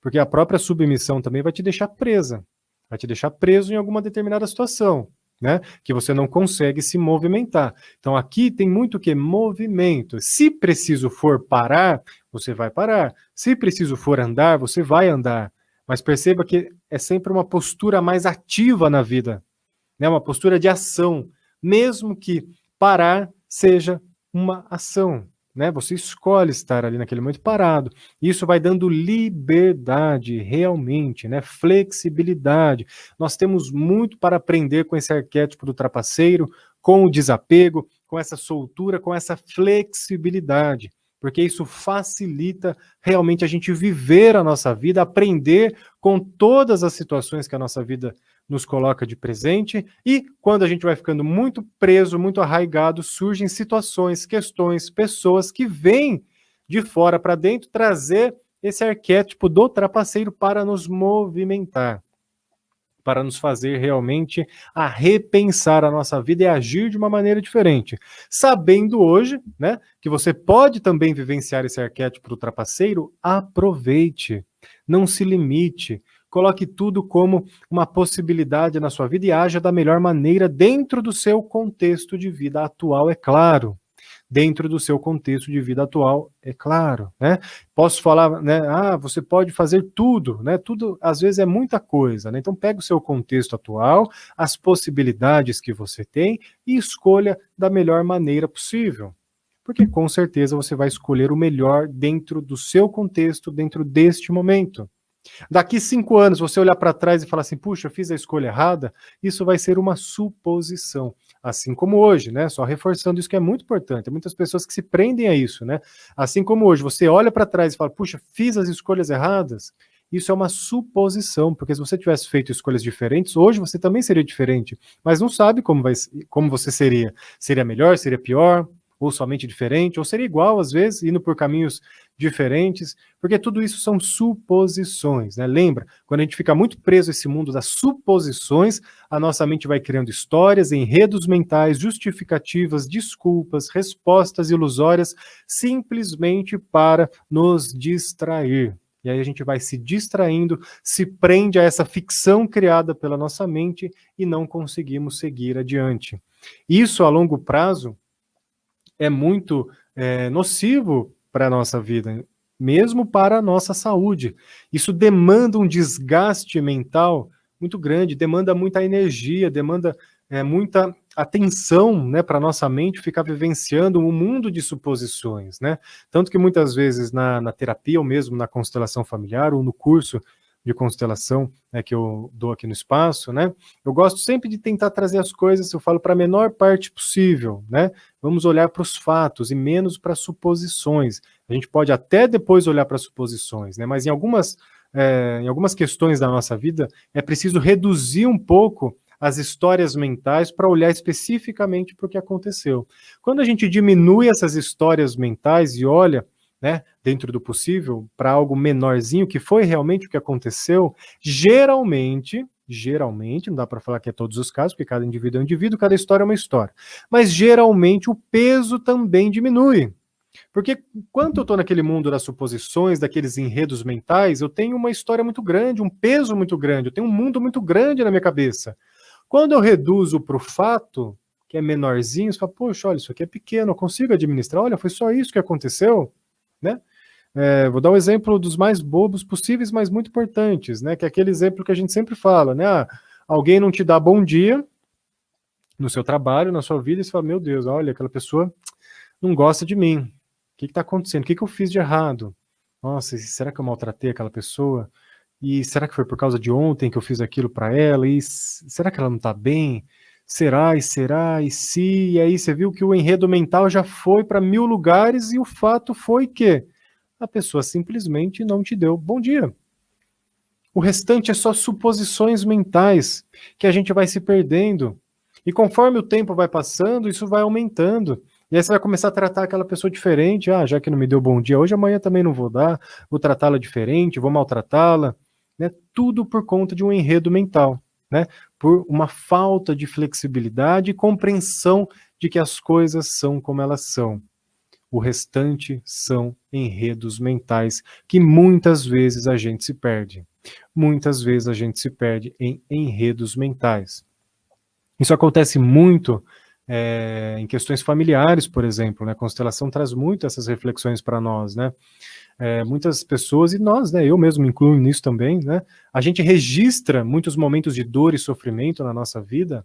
porque a própria submissão também vai te deixar presa, vai te deixar preso em alguma determinada situação, né, que você não consegue se movimentar. Então aqui tem muito que movimento. Se preciso for parar, você vai parar. Se preciso for andar, você vai andar. Mas perceba que é sempre uma postura mais ativa na vida, né, uma postura de ação, mesmo que parar seja uma ação, né? Você escolhe estar ali naquele momento parado. Isso vai dando liberdade, realmente, né? Flexibilidade. Nós temos muito para aprender com esse arquétipo do trapaceiro, com o desapego, com essa soltura, com essa flexibilidade, porque isso facilita realmente a gente viver a nossa vida, aprender com todas as situações que a nossa vida nos coloca de presente, e quando a gente vai ficando muito preso, muito arraigado, surgem situações, questões, pessoas que vêm de fora para dentro trazer esse arquétipo do trapaceiro para nos movimentar, para nos fazer realmente a repensar a nossa vida e agir de uma maneira diferente. Sabendo hoje, né, que você pode também vivenciar esse arquétipo do trapaceiro, aproveite, não se limite, coloque tudo como uma possibilidade na sua vida e haja da melhor maneira dentro do seu contexto de vida atual, é claro. Dentro do seu contexto de vida atual, é claro, né? Posso falar, né? Ah, você pode fazer tudo, né? Tudo, às vezes, é muita coisa, né? Então, pega o seu contexto atual, as possibilidades que você tem e escolha da melhor maneira possível. Porque, com certeza, você vai escolher o melhor dentro do seu contexto, dentro deste momento. Daqui 5 anos, você olhar para trás e falar assim, puxa, eu fiz a escolha errada, isso vai ser uma suposição. Assim como hoje, né? Só reforçando isso que é muito importante. Tem muitas pessoas que se prendem a isso, né? Assim como hoje, você olha para trás e fala, puxa, fiz as escolhas erradas, isso é uma suposição, porque se você tivesse feito escolhas diferentes, hoje você também seria diferente, mas não sabe como você seria. Seria melhor, seria pior, ou somente diferente, ou seria igual, às vezes, indo por caminhos diferentes, porque tudo isso são suposições, né? Lembra, quando a gente fica muito preso a esse mundo das suposições, a nossa mente vai criando histórias, enredos mentais, justificativas, desculpas, respostas ilusórias, simplesmente para nos distrair. E aí a gente vai se distraindo, se prende a essa ficção criada pela nossa mente e não conseguimos seguir adiante. Isso, a longo prazo, é muito nocivo para a nossa vida, mesmo para a nossa saúde. Isso demanda um desgaste mental muito grande, demanda muita energia, demanda muita atenção, né, para a nossa mente ficar vivenciando um mundo de suposições, né? Tanto que muitas vezes na terapia, ou mesmo na constelação familiar, ou no curso de constelação, né, que eu dou aqui no espaço, né? Eu gosto sempre de tentar trazer as coisas, eu falo, para a menor parte possível, né? Vamos olhar para os fatos e menos para suposições. A gente pode até depois olhar para suposições, né? Mas em algumas questões da nossa vida é preciso reduzir um pouco as histórias mentais para olhar especificamente para o que aconteceu. Quando a gente diminui essas histórias mentais e olha, né, dentro do possível, para algo menorzinho, que foi realmente o que aconteceu, geralmente, não dá para falar que é todos os casos, porque cada indivíduo é um indivíduo, cada história é uma história, mas geralmente o peso também diminui. Porque quando eu estou naquele mundo das suposições, daqueles enredos mentais, eu tenho uma história muito grande, um peso muito grande, eu tenho um mundo muito grande na minha cabeça. Quando eu reduzo para o fato, que é menorzinho, você fala, poxa, olha, isso aqui é pequeno, eu consigo administrar, olha, foi só isso que aconteceu, né? Vou dar um exemplo dos mais bobos possíveis, mas muito importantes, né? Que é aquele exemplo que a gente sempre fala, né? Ah, alguém não te dá bom dia no seu trabalho, na sua vida, e você fala, meu Deus, olha, aquela pessoa não gosta de mim. O que está acontecendo? O que eu fiz de errado? Nossa, será que eu maltratei aquela pessoa? E será que foi por causa de ontem que eu fiz aquilo para ela? E será que ela não está bem? Será, e se? E aí você viu que o enredo mental já foi para 1000 lugares e o fato foi que a pessoa simplesmente não te deu bom dia. O restante é só suposições mentais que a gente vai se perdendo. E conforme o tempo vai passando, isso vai aumentando. E aí você vai começar a tratar aquela pessoa diferente. Ah, já que não me deu bom dia hoje, amanhã também não vou dar. Vou tratá-la diferente, vou maltratá-la. Né? Tudo por conta de um enredo mental. Né? Por uma falta de flexibilidade e compreensão de que as coisas são como elas são. O restante são enredos mentais que muitas vezes a gente se perde. Muitas vezes a gente se perde em enredos mentais. Isso acontece muito em questões familiares, por exemplo, né? A constelação traz muito essas reflexões para nós, né? Muitas pessoas, e nós, né? Eu mesmo me incluo nisso também, né? A gente registra muitos momentos de dor e sofrimento na nossa vida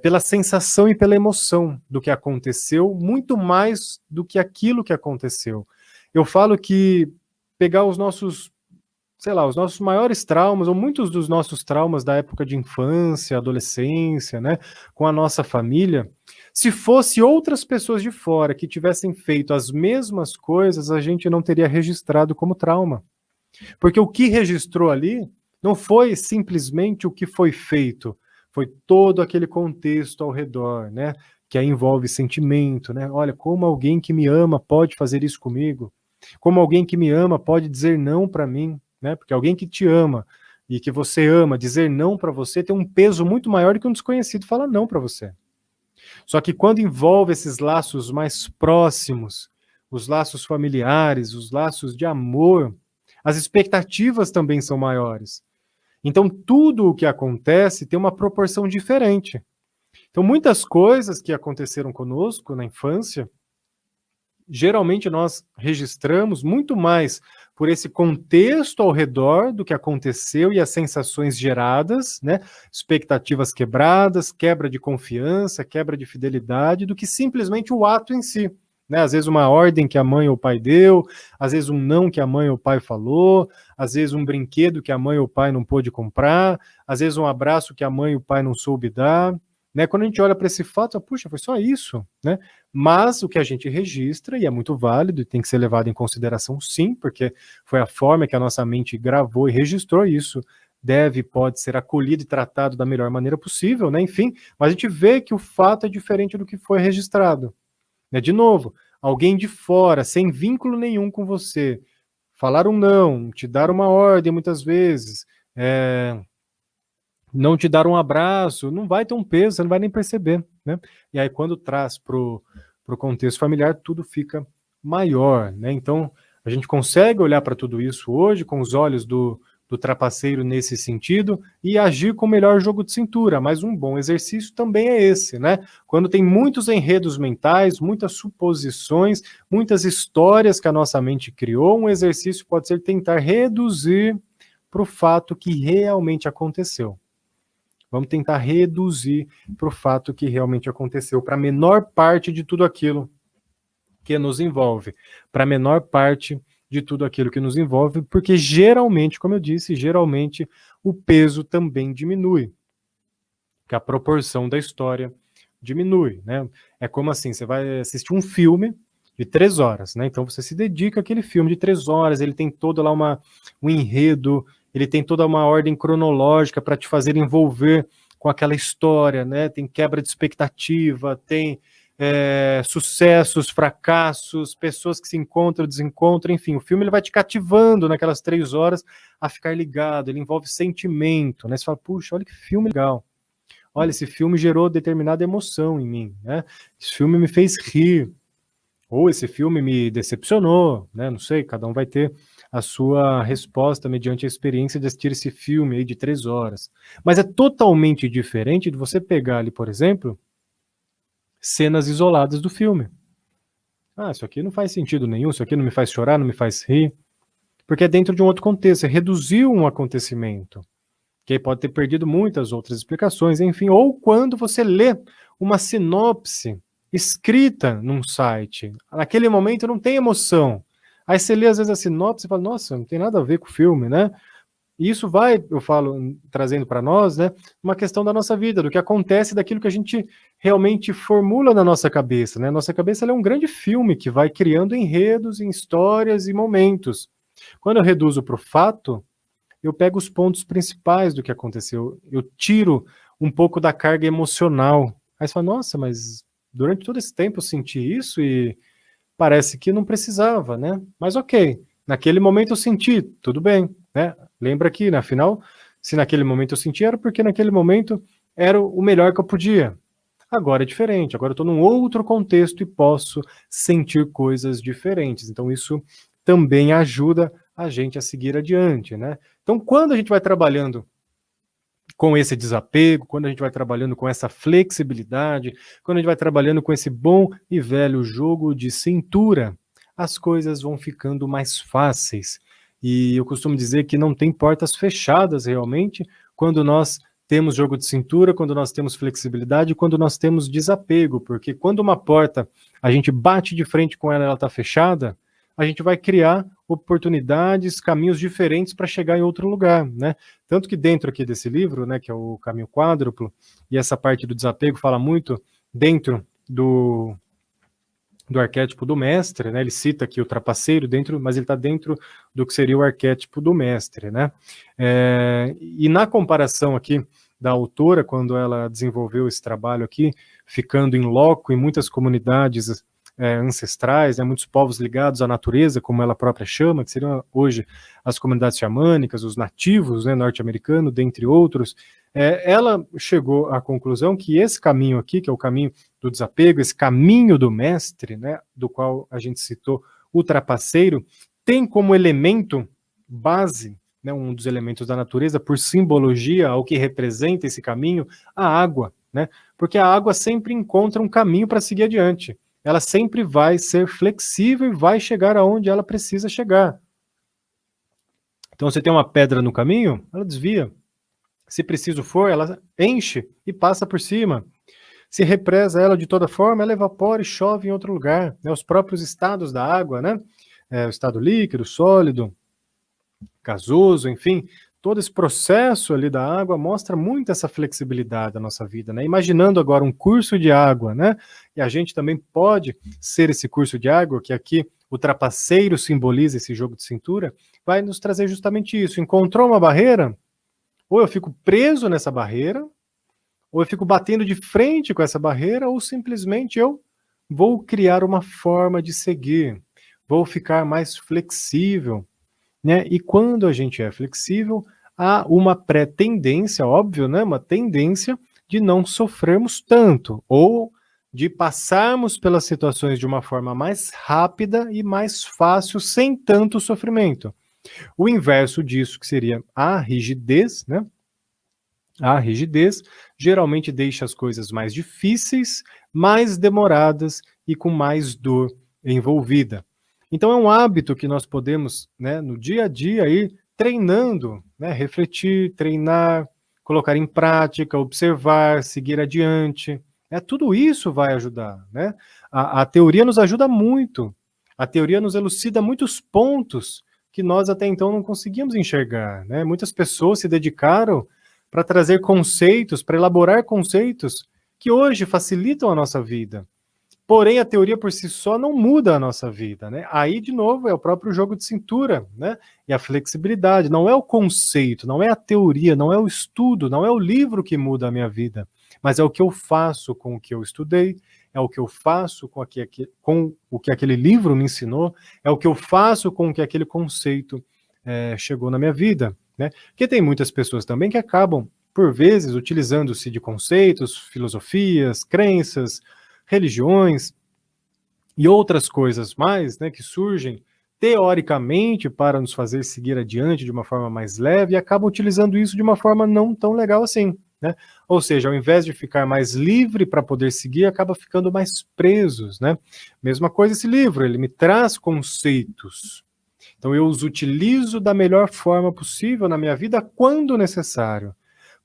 pela sensação e pela emoção do que aconteceu, muito mais do que aquilo que aconteceu. Eu falo que pegar os nossos, sei lá, os nossos maiores traumas, ou muitos dos nossos traumas da época de infância, adolescência, né, com a nossa família, se fosse outras pessoas de fora que tivessem feito as mesmas coisas, a gente não teria registrado como trauma. Porque o que registrou ali não foi simplesmente o que foi feito, foi todo aquele contexto ao redor, né? Que aí envolve sentimento, né? Olha, como alguém que me ama pode fazer isso comigo? Como alguém que me ama pode dizer não para mim, né? Porque alguém que te ama e que você ama, dizer não para você tem um peso muito maior do que um desconhecido falar não para você. Só que quando envolve esses laços mais próximos, os laços familiares, os laços de amor, as expectativas também são maiores. Então, tudo o que acontece tem uma proporção diferente. Então, muitas coisas que aconteceram conosco na infância, geralmente nós registramos muito mais por esse contexto ao redor do que aconteceu e as sensações geradas, né? Expectativas quebradas, quebra de confiança, quebra de fidelidade, do que simplesmente o ato em si. Né? Às vezes uma ordem que a mãe ou o pai deu, às vezes um não que a mãe ou o pai falou, às vezes um brinquedo que a mãe ou o pai não pôde comprar, às vezes um abraço que a mãe ou o pai não soube dar. Né? Quando a gente olha para esse fato, puxa, foi só isso, né? Mas o que a gente registra, e é muito válido, e tem que ser levado em consideração sim, porque foi a forma que a nossa mente gravou e registrou isso, pode ser acolhido e tratado da melhor maneira possível, né? Enfim, mas a gente vê que o fato é diferente do que foi registrado. Né? De novo, alguém de fora, sem vínculo nenhum com você, falar um não, te dar uma ordem muitas vezes, não te dar um abraço, não vai ter um peso, você não vai nem perceber, né? E aí quando traz para o contexto familiar, tudo fica maior, né? Então, a gente consegue olhar para tudo isso hoje com os olhos do trapaceiro nesse sentido e agir com o melhor jogo de cintura, mas um bom exercício também é esse, né? Quando tem muitos enredos mentais, muitas suposições, muitas histórias que a nossa mente criou, um exercício pode ser tentar reduzir para o fato que realmente aconteceu. Vamos tentar reduzir para o fato que realmente aconteceu, para a menor parte de tudo aquilo que nos envolve, para a menor parte de tudo aquilo que nos envolve, porque geralmente, como eu disse, geralmente o peso também diminui, que a proporção da história diminui, né? É como assim, você vai assistir um filme de 3 horas, né? Então você se dedica àquele filme de 3 horas, ele tem todo lá um enredo, ele tem toda uma ordem cronológica para te fazer envolver com aquela história, né? Tem quebra de expectativa, tem sucessos, fracassos, pessoas que se encontram, desencontram, enfim, o filme ele vai te cativando naquelas 3 horas a ficar ligado, ele envolve sentimento, né? Você fala, puxa, olha que filme legal. Olha, esse filme gerou determinada emoção em mim, né? Esse filme me fez rir, ou esse filme me decepcionou, né? Não sei, cada um vai ter a sua resposta mediante a experiência de assistir esse filme aí de 3 horas. Mas é totalmente diferente de você pegar ali, por exemplo, cenas isoladas do filme. Ah, isso aqui não faz sentido nenhum, isso aqui não me faz chorar, não me faz rir, porque é dentro de um outro contexto, você reduziu um acontecimento, que aí pode ter perdido muitas outras explicações, enfim, ou quando você lê uma sinopse escrita num site, naquele momento não tem emoção, aí você lê às vezes a sinopse e fala, nossa, não tem nada a ver com o filme, né? E isso vai, eu falo, trazendo para nós, né, uma questão da nossa vida, do que acontece, daquilo que a gente realmente formula na nossa cabeça, né? Nossa cabeça ela é um grande filme que vai criando enredos, histórias e momentos. Quando eu reduzo para o fato, eu pego os pontos principais do que aconteceu, eu tiro um pouco da carga emocional. Aí você fala, nossa, mas durante todo esse tempo eu senti isso e parece que não precisava, né? Mas ok, naquele momento eu senti, tudo bem, né? Lembra que, na final, se naquele momento eu senti, era porque naquele momento era o melhor que eu podia. Agora é diferente, agora eu estou num outro contexto e posso sentir coisas diferentes. Então isso também ajuda a gente a seguir adiante, né? Então quando a gente vai trabalhando com esse desapego, quando a gente vai trabalhando com essa flexibilidade, quando a gente vai trabalhando com esse bom e velho jogo de cintura, as coisas vão ficando mais fáceis. E eu costumo dizer que não tem portas fechadas realmente quando nós temos jogo de cintura, quando nós temos flexibilidade, quando nós temos desapego, porque quando uma porta a gente bate de frente com ela, ela está fechada, a gente vai criar oportunidades, caminhos diferentes para chegar em outro lugar, né? Tanto que dentro aqui desse livro, né, que é o Caminho Quádruplo, e essa parte do desapego fala muito dentro do arquétipo do mestre, né? Ele cita aqui o trapaceiro dentro, mas ele está dentro do que seria o arquétipo do mestre, né? E na comparação aqui da autora, quando ela desenvolveu esse trabalho aqui, ficando em loco em muitas comunidades ancestrais, né, muitos povos ligados à natureza, como ela própria chama, que seriam hoje as comunidades xamânicas, os nativos, né, norte-americanos, dentre outros, ela chegou à conclusão que esse caminho aqui, que é o caminho do desapego, esse caminho do mestre, né, do qual a gente citou o trapaceiro, tem como elemento base, né, um dos elementos da natureza, por simbologia, ao que representa esse caminho, a água, né? Porque a água sempre encontra um caminho para seguir adiante. Ela sempre vai ser flexível e vai chegar aonde ela precisa chegar. Então, você tem uma pedra no caminho, ela desvia. Se preciso for, ela enche e passa por cima. Se represa ela de toda forma, ela evapora e chove em outro lugar. Né? Os próprios estados da água, né? O estado líquido, sólido, gasoso, enfim, todo esse processo ali da água mostra muito essa flexibilidade da nossa vida, né? Imaginando agora um curso de água, né? E a gente também pode ser esse curso de água, que aqui o trapaceiro simboliza esse jogo de cintura, vai nos trazer justamente isso. Encontrou uma barreira, ou eu fico preso nessa barreira, ou eu fico batendo de frente com essa barreira, ou simplesmente eu vou criar uma forma de seguir, vou ficar mais flexível, né? E quando a gente é flexível, há uma pré-tendência, óbvio, né? Uma tendência de não sofrermos tanto, ou de passarmos pelas situações de uma forma mais rápida e mais fácil, sem tanto sofrimento. O inverso disso, que seria a rigidez, né? A rigidez geralmente deixa as coisas mais difíceis, mais demoradas e com mais dor envolvida. Então é um hábito que nós podemos, né, no dia a dia, ir treinando, né, refletir, treinar, colocar em prática, observar, seguir adiante. Tudo isso vai ajudar. Né? A teoria nos ajuda muito. A teoria nos elucida muitos pontos que nós até então não conseguíamos enxergar. Né? Muitas pessoas se dedicaram para trazer conceitos, para elaborar conceitos que hoje facilitam a nossa vida. Porém, a teoria por si só não muda a nossa vida, né? Aí, de novo, é o próprio jogo de cintura, né? E a flexibilidade. Não é o conceito, não é a teoria, não é o estudo, não é o livro que muda a minha vida, mas é o que eu faço com o que eu estudei, é o que eu faço com o que aquele livro me ensinou, é o que eu faço com o que aquele conceito chegou na minha vida, né? Porque tem muitas pessoas também que acabam, por vezes, utilizando-se de conceitos, filosofias, crenças, religiões e outras coisas mais, né, que surgem teoricamente para nos fazer seguir adiante de uma forma mais leve e acabam utilizando isso de uma forma não tão legal assim, né? Ou seja, ao invés de ficar mais livre para poder seguir, acaba ficando mais presos, né? Mesma coisa esse livro, ele me traz conceitos. Então eu os utilizo da melhor forma possível na minha vida quando necessário.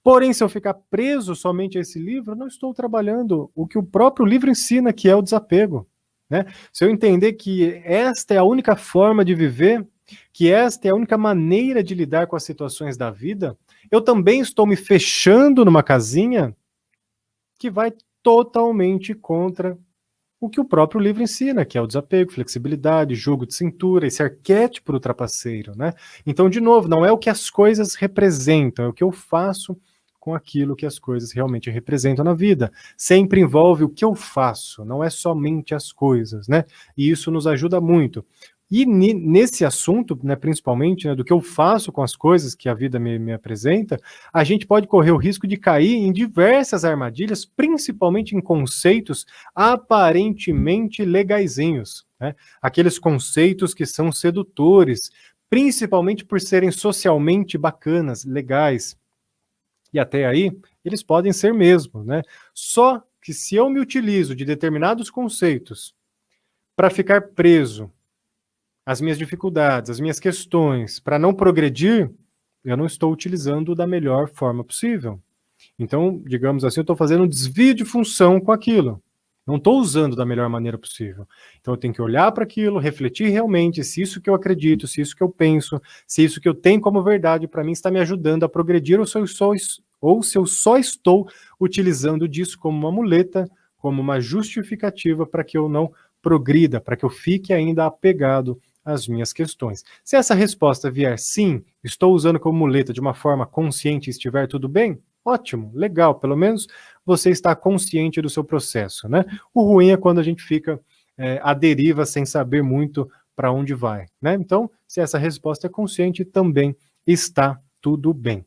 Porém, se eu ficar preso somente a esse livro, eu não estou trabalhando o que o próprio livro ensina, que é o desapego. Né? Se eu entender que esta é a única forma de viver, que esta é a única maneira de lidar com as situações da vida, eu também estou me fechando numa casinha que vai totalmente contra o que o próprio livro ensina, que é o desapego, flexibilidade, jogo de cintura, esse arquétipo do trapaceiro. Né? Então, de novo, não é o que as coisas representam, é o que eu faço com aquilo que as coisas realmente representam na vida. Sempre envolve o que eu faço, não é somente as coisas, né? E isso nos ajuda muito. E nesse assunto, né, principalmente, né, do que eu faço com as coisas que a vida me apresenta, a gente pode correr o risco de cair em diversas armadilhas, principalmente em conceitos aparentemente legaizinhos, né? Aqueles conceitos que são sedutores, principalmente por serem socialmente bacanas, legais. E até aí, eles podem ser mesmo, né? Só que se eu me utilizo de determinados conceitos para ficar preso às minhas dificuldades, às minhas questões, para não progredir, eu não estou utilizando da melhor forma possível. Então, digamos assim, eu estou fazendo um desvio de função com aquilo. Não estou usando da melhor maneira possível. Então eu tenho que olhar para aquilo, refletir realmente se isso que eu acredito, se isso que eu penso, se isso que eu tenho como verdade para mim está me ajudando a progredir ou se eu só estou utilizando disso como uma muleta, como uma justificativa para que eu não progrida, para que eu fique ainda apegado às minhas questões. Se essa resposta vier sim, estou usando como muleta de uma forma consciente e estiver tudo bem, ótimo, legal, pelo menos você está consciente do seu processo, né? O ruim é quando a gente fica à deriva sem saber muito para onde vai, né? Então, se essa resposta é consciente, também está tudo bem.